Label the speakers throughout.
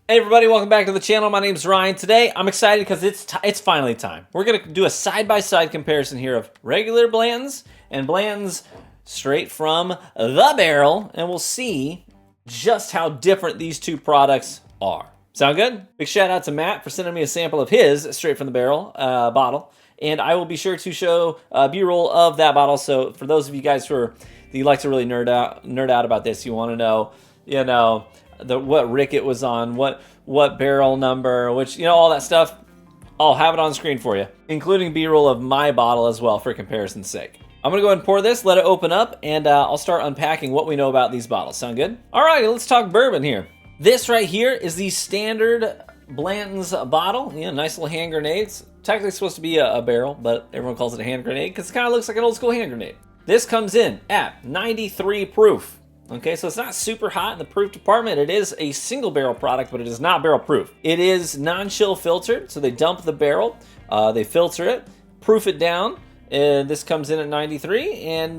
Speaker 1: Hey everybody, welcome back to the channel. My name's Ryan. Today I'm excited because it's finally time. We're gonna do a side-by-side comparison here of regular Blantons and Blantons straight from the barrel, and we'll see just how different these two products are. Sound good? Big shout out to Matt for sending me a sample of his straight from the barrel bottle, and I will be sure to show B-roll of that bottle. So for those of you guys who you like to really nerd out about this, you want to know, what Rick it was on, what barrel number, which, all that stuff, I'll have it on screen for you, including B-roll of my bottle as well for comparison's sake. I'm going to go ahead and pour this, let it open up, and I'll start unpacking what we know about these bottles. Sound good? Alrighty, let's talk bourbon here. This right here is the standard Blanton's bottle. Nice little hand grenades. Technically supposed to be a barrel, but everyone calls it a hand grenade because it kind of looks like an old school hand grenade. This comes in at 93 proof. Okay, so it's not super hot in the proof department. It is a single barrel product, but it is not barrel proof. It is non-chill filtered, so they dump the barrel, they filter it, proof it down, and this comes in at 93, and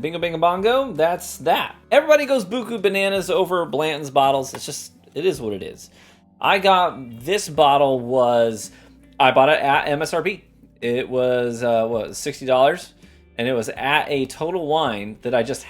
Speaker 1: bingo bingo bongo, that's that. Everybody goes buku bananas over Blanton's bottles. It is what it is. I got this bottle I bought it at MSRP. It was, $60? And it was at a Total Wine that I just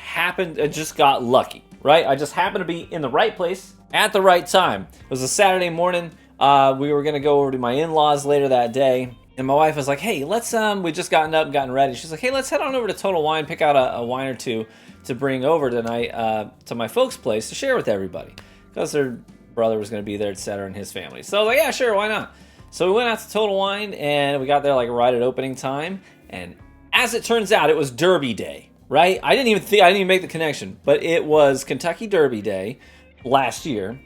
Speaker 1: got lucky, right? I just happened to be in the right place at the right time. It was a Saturday morning. We were gonna go over to my in-laws later that day, and my wife was like, hey, let's, we just gotten up and gotten ready. She's like, hey, let's head on over to Total Wine, pick out a wine or two to bring over tonight to my folks' place to share with everybody. Because their brother was gonna be there, etc., and his family. So I was like, yeah, sure, why not? So we went out to Total Wine, and we got there like right at opening time, and as it turns out, it was Derby Day, right? I didn't even make the connection, but it was Kentucky Derby Day last year,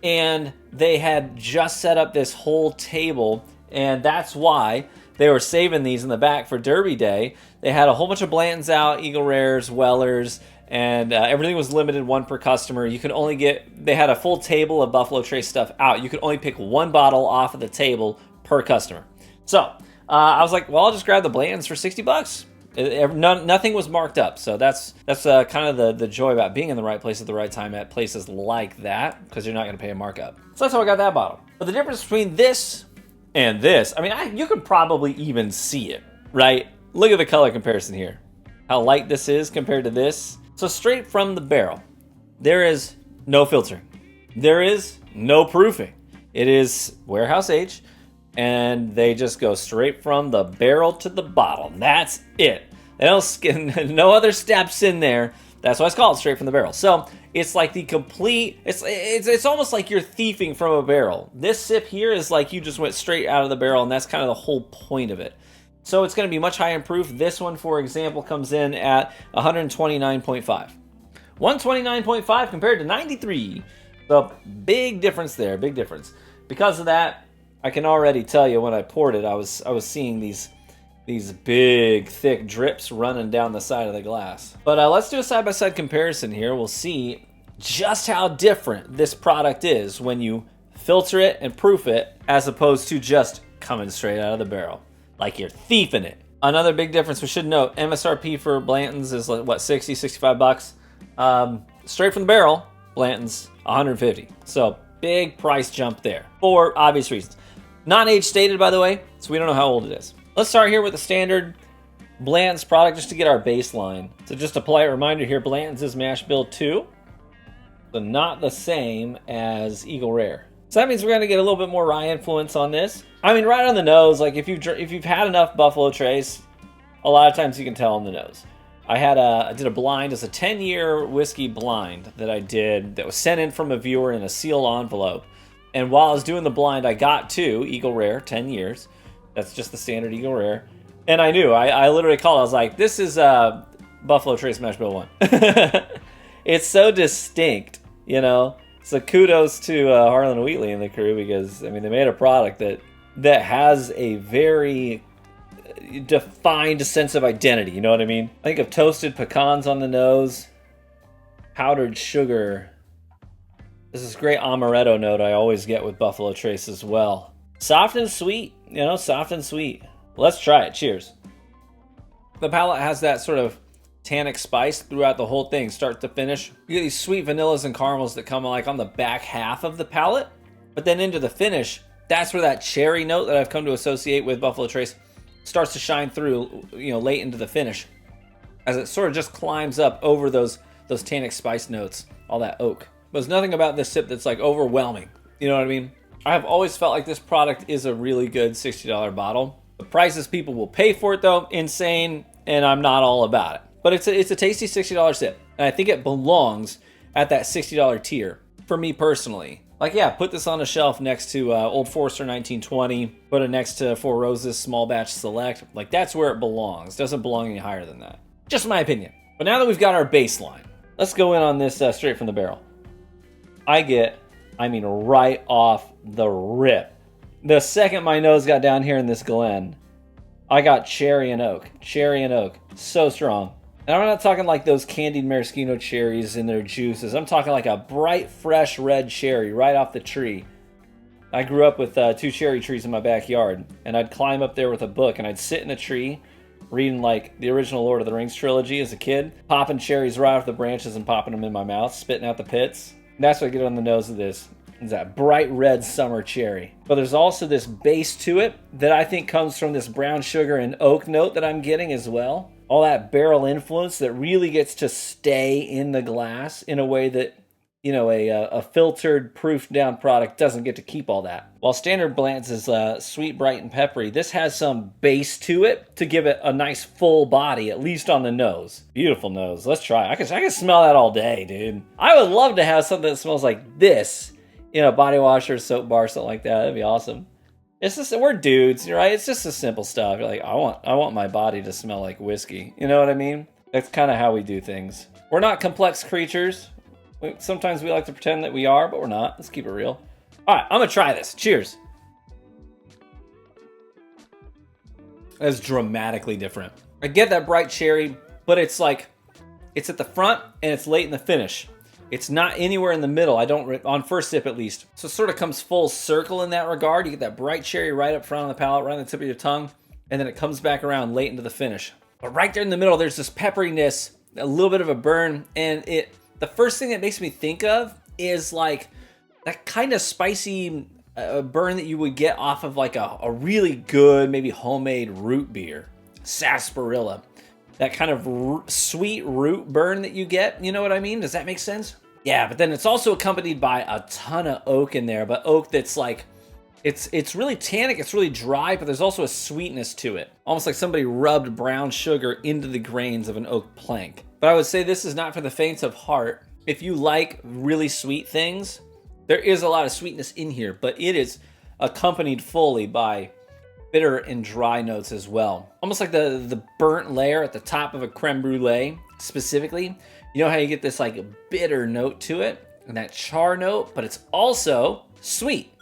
Speaker 1: and they had just set up this whole table, and that's why they were saving these in the back for Derby Day. They had a whole bunch of Blantons out, Eagle Rares, Wellers, and everything was limited, one per customer. They had a full table of Buffalo Trace stuff out. You could only pick one bottle off of the table per customer. So I was like, well, I'll just grab the Blantons for $60. Nothing was marked up, so that's kind of the joy about being in the right place at the right time at places like that, because you're not going to pay a markup. So that's how I got that bottle. But the difference between this and this, you could probably even see it, right? Look at the color comparison here. How light this is compared to this. So straight from the barrel, there is no filtering. There is no proofing. It is warehouse age. And they just go straight from the barrel to the bottle. That's it. They don't no other steps in there. That's why it's called straight from the barrel. So it's like the complete. It's almost like you're thieving from a barrel. This sip here is like you just went straight out of the barrel, and that's kind of the whole point of it. So it's going to be much higher in proof. This one, for example, comes in at 129.5. 129.5 compared to 93. So big difference there. Big difference. Because of that, I can already tell you when I poured it, I was seeing these big, thick drips running down the side of the glass. But let's do a side-by-side comparison here. We'll see just how different this product is when you filter it and proof it, as opposed to just coming straight out of the barrel, like you're thieving it. Another big difference we should note, MSRP for Blanton's is like, what, $65? Straight from the barrel, Blanton's $150. So big price jump there for obvious reasons. Non-age stated, by the way, so we don't know how old it is. Let's start here with the standard Blanton's product just to get our baseline. So just a polite reminder here, Blanton's is mash bill 2, so not the same as Eagle Rare. So that means we're going to get a little bit more rye influence on this. Right on the nose, like if you've had enough Buffalo Trace, a lot of times you can tell on the nose. I did a blind, it's a 10-year whiskey blind that I did that was sent in from a viewer in a sealed envelope. And while I was doing the blind, I got to Eagle Rare, 10 years. That's just the standard Eagle Rare. And I knew, I literally called, I was like, this is Buffalo Trace Mash Bill 1. It's so distinct, So kudos to Harlan Wheatley and the crew, because, they made a product that has a very defined sense of identity, you know what I mean? Think of toasted pecans on the nose, powdered sugar. This is great amaretto note I always get with Buffalo Trace as well. Soft and sweet, soft and sweet. Let's try it. Cheers. The palate has that sort of tannic spice throughout the whole thing, start to finish. You get these sweet vanillas and caramels that come like on the back half of the palate, but then into the finish, that's where that cherry note that I've come to associate with Buffalo Trace starts to shine through, late into the finish, as it sort of just climbs up over those tannic spice notes, all that oak. There's nothing about this sip that's like overwhelming. You know what I mean? I have always felt like this product is a really good $60 bottle. The prices people will pay for it, though, insane, and I'm not all about it. But it's a tasty $60 sip, and I think it belongs at that $60 tier for me personally. Like, yeah, put this on a shelf next to Old Forester 1920, put it next to Four Roses Small Batch Select. Like, that's where it belongs. Doesn't belong any higher than that. Just my opinion. But now that we've got our baseline, let's go in on this straight from the barrel. Right off the rip. The second my nose got down here in this Glen, I got cherry and oak. Cherry and oak. So strong. And I'm not talking like those candied maraschino cherries in their juices. I'm talking like a bright, fresh red cherry right off the tree. I grew up with 2 cherry trees in my backyard, and I'd climb up there with a book, and I'd sit in a tree reading like the original Lord of the Rings trilogy as a kid, popping cherries right off the branches and popping them in my mouth, spitting out the pits. And that's what I get on the nose of this. Is that bright red summer cherry. But there's also this base to it that I think comes from this brown sugar and oak note that I'm getting as well. All that barrel influence that really gets to stay in the glass in a way that, a filtered, proofed down product doesn't get to keep all that. While standard Blanton's is sweet, bright, and peppery, this has some base to it to give it a nice full body, at least on the nose. Beautiful nose. Let's try it. I can smell that all day, dude. I would love to have something that smells like this in a body wash or soap bar, something like that. That'd be awesome. It's just, we're dudes, right? It's just the simple stuff. You're like, I want my body to smell like whiskey. You know what I mean? That's kind of how we do things. We're not complex creatures. Sometimes we like to pretend that we are, but we're not. Let's keep it real. All right, I'm gonna try this. Cheers. That's dramatically different. I get that bright cherry, but it's like, it's at the front and it's late in the finish. It's not anywhere in the middle, on first sip at least. So it sort of comes full circle in that regard. You get that bright cherry right up front on the palate, right on the tip of your tongue, and then it comes back around late into the finish. But right there in the middle, there's this pepperiness, a little bit of a burn, and the first thing it makes me think of is like that kind of spicy burn that you would get off of like a really good, maybe homemade root beer, sarsaparilla. That kind of sweet root burn that you get, you know what I mean? Does that make sense? Yeah, but then it's also accompanied by a ton of oak in there, but oak that's like, it's really tannic, it's really dry, but there's also a sweetness to it. Almost like somebody rubbed brown sugar into the grains of an oak plank. But I would say this is not for the faint of heart. If you like really sweet things, there is a lot of sweetness in here, but it is accompanied fully by bitter and dry notes as well. Almost like the burnt layer at the top of a creme brulee, specifically. You know how you get this like bitter note to it, and that char note, but it's also sweet.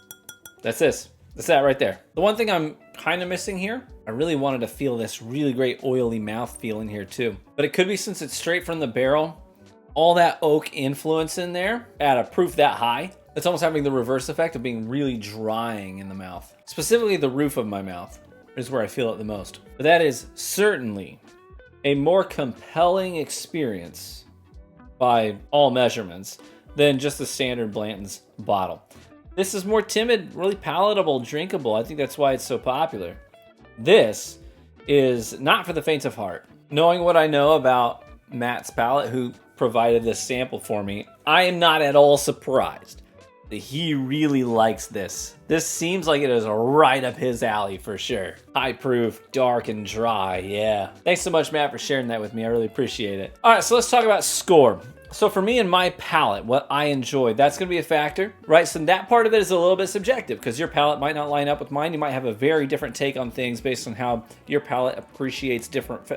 Speaker 1: That's that right there. The one thing I'm kind of missing here, I really wanted to feel this really great oily mouthfeel in here too. But it could be since it's straight from the barrel, all that oak influence in there at a proof that high, it's almost having the reverse effect of being really drying in the mouth. Specifically the roof of my mouth is where I feel it the most. But that is certainly a more compelling experience by all measurements than just the standard Blanton's bottle. This is more timid, really palatable, drinkable. I think that's why it's so popular. This is not for the faint of heart. Knowing what I know about Matt's palate, who provided this sample for me, I am not at all surprised that he really likes this. This seems like it is right up his alley for sure. High proof, dark and dry, yeah. Thanks so much, Matt, for sharing that with me. I really appreciate it. All right, so let's talk about score. So for me and my palate, what I enjoy, that's gonna be a factor, right? So that part of it is a little bit subjective because your palate might not line up with mine. You might have a very different take on things based on how your palate appreciates different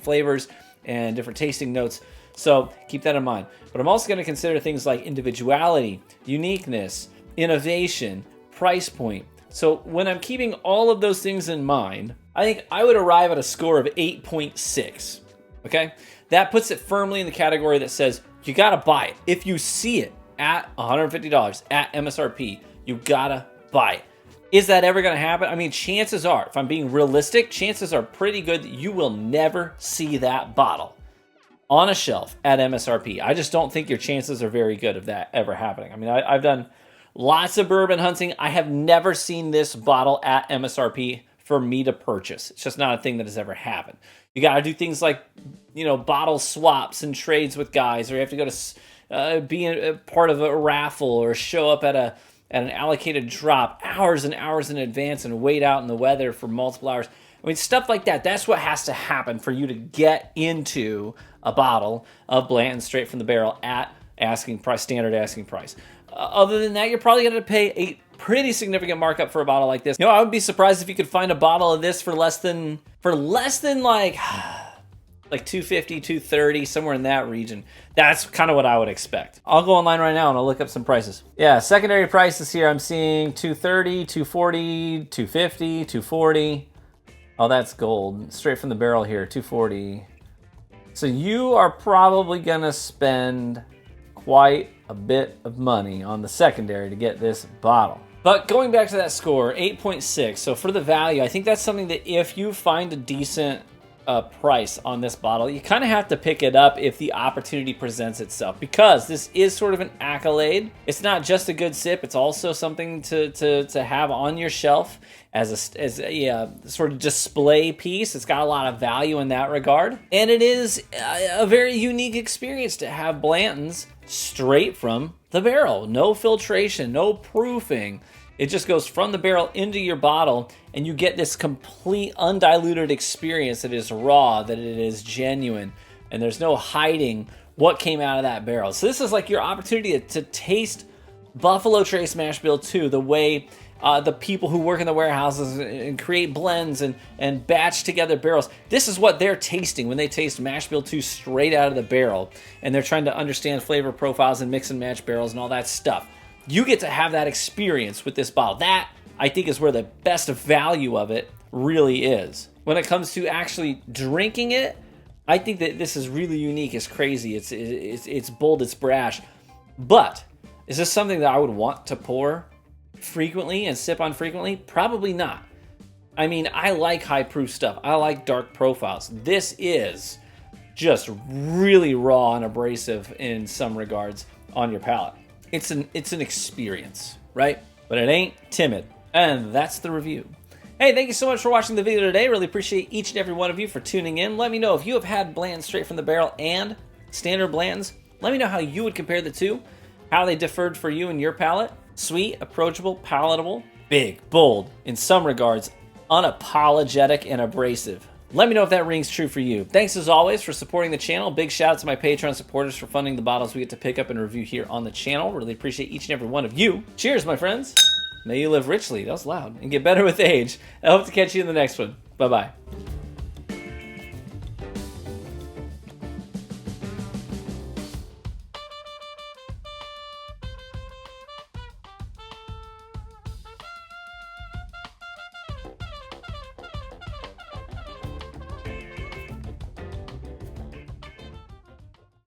Speaker 1: flavors and different tasting notes. So keep that in mind. But I'm also going to consider things like individuality, uniqueness, innovation, price point. So when I'm keeping all of those things in mind, I think I would arrive at a score of 8.6. Okay? That puts it firmly in the category that says you got to buy it. If you see it at $150 at MSRP, you got to buy it. Is that ever going to happen? I mean, chances are, if I'm being realistic, chances are pretty good that you will never see that bottle on a shelf at MSRP. I just don't think your chances are very good of that ever happening. I mean, I've done lots of bourbon hunting. I have never seen this bottle at MSRP for me to purchase. It's just not a thing that has ever happened. You got to do things like, you know, bottle swaps and trades with guys, or you have to go to be a part of a raffle or show up at an allocated drop hours and hours in advance and wait out in the weather for multiple hours. I mean, stuff like that. That's what has to happen for you to get into a bottle of Blanton straight from the barrel at asking price, standard asking price. Other than that, you're probably going to pay a pretty significant markup for a bottle like this. You know, I would be surprised if you could find a bottle of this for less than like 250, 230, somewhere in that region. That's kind of what I would expect. I'll go online right now and I'll look up some prices. Yeah, secondary prices here, I'm seeing 230, 240, 250, 240. Oh, that's gold. Straight from the barrel here, 240. So you are probably gonna spend quite a bit of money on the secondary to get this bottle. But going back to that score, 8.6. So for the value, I think that's something that if you find a decent price on this bottle, you kind of have to pick it up if the opportunity presents itself, because this is sort of an accolade. It's not just a good sip, it's also something to have on your shelf as a sort of display piece. It's got a lot of value in that regard, and it is a very unique experience to have Blanton's straight from the barrel. No filtration, no proofing. It just goes from the barrel into your bottle, and you get this complete undiluted experience that is raw, that it is genuine, and there's no hiding what came out of that barrel. So this is like your opportunity to taste Buffalo Trace Mash Bill 2 the way the people who work in the warehouses and create blends and batch together barrels. This is what they're tasting when they taste Mash Bill 2 straight out of the barrel, and they're trying to understand flavor profiles and mix and match barrels and all that stuff. You get to have that experience with this bottle. That, I think, is where the best value of it really is. When it comes to actually drinking it, I think that this is really unique. It's crazy. It's bold. It's brash. But is this something that I would want to pour frequently and sip on frequently? Probably not. I mean, I like high proof stuff. I like dark profiles. This is just really raw and abrasive in some regards on your palate. It's an experience, right? But it ain't timid. And that's the review. Hey, thank you so much for watching the video today. Really appreciate each and every one of you for tuning in. Let me know if you have had Blanton straight from the barrel and standard Blantons. Let me know how you would compare the two, how they differed for you and your palate. Sweet, approachable, palatable, big, bold, in some regards, unapologetic and abrasive. Let me know if that rings true for you. Thanks as always for supporting the channel. Big shout out to my Patreon supporters for funding the bottles we get to pick up and review here on the channel. Really appreciate each and every one of you. Cheers, my friends. May you live richly, that was loud, and get better with age. I hope to catch you in the next one. Bye-bye.